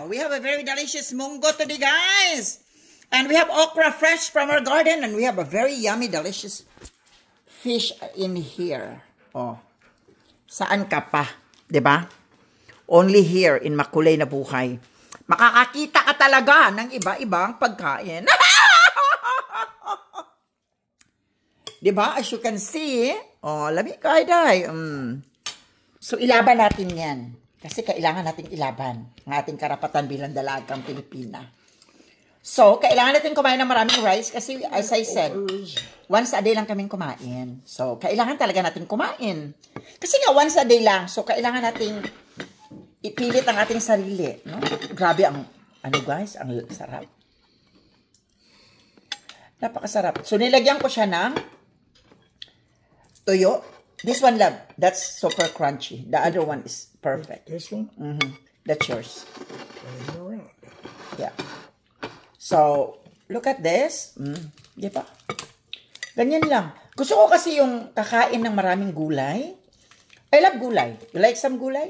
We have a very delicious munggo today, guys. And we have okra fresh from our garden. And we have a very yummy, delicious fish in here. Oh, saan ka pa? Diba? Only here in Makulay na Buhay. Makakakita ka talaga ng iba-ibang pagkain. Diba? As you can see, oh, lami ka, day. So, ilaban natin yan. Kasi kailangan natin ilaban ang ating karapatan bilang dalagang Pilipina. So, kailangan natin kumain ng maraming rice kasi, as I said, once a day lang kaming kumain. So, kailangan talaga natin kumain. Kasi nga, once a day lang. So, kailangan natin ipilit ang ating sarili. No? Grabe ang, ano guys, ang sarap. Napakasarap. So, nilagyan ko siya ng toyo. This one, love, that's super crunchy. The other one is perfect. This one? That's yours. Yeah. So, look at this. Di ba? Ganyan lang. Gusto ko kasi yung kakain ng maraming gulay. I love gulay. You like some gulay?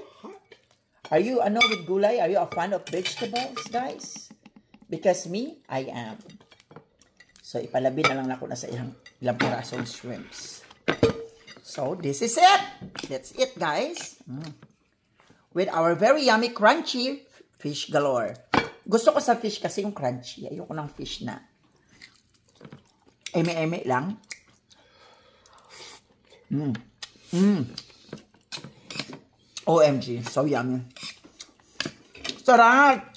Are you with gulay? Are you a fan of vegetables, guys? Because me, I am. So, ipalabi na lang ako na sa ilang pirasong shrimps. So, this is it. That's it, guys. With our very yummy, crunchy fish galore. Gusto ko sa fish kasi yung crunchy. Ayoko ng fish na eme-eme lang. OMG. So yummy. Sarap!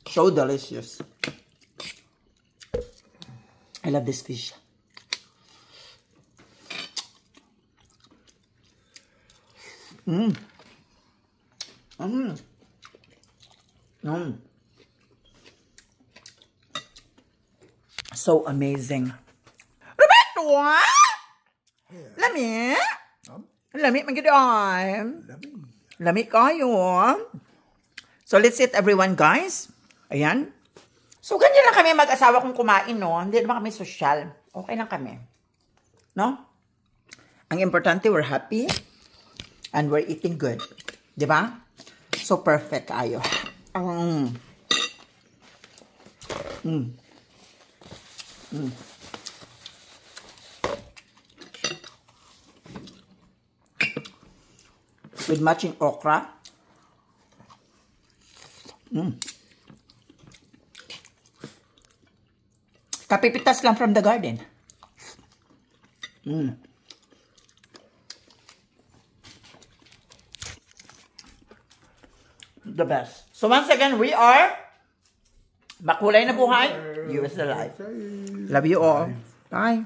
So delicious. I love this fish. So amazing. Roberto! Lami? Lami, magiging. Lami kayo. So let's eat everyone, guys. Ayan. So, ganyan lang kami mag-asawa kung kumain, no? Hindi naman kami social. Okay lang kami. No? Ang importante, we're happy. And we're eating good. Diba? So, perfect kayo. With matching okra. Kapipitas lang from the garden. The best. So once again, we are Makulay na Buhay. You is the life. Love you all. Bye.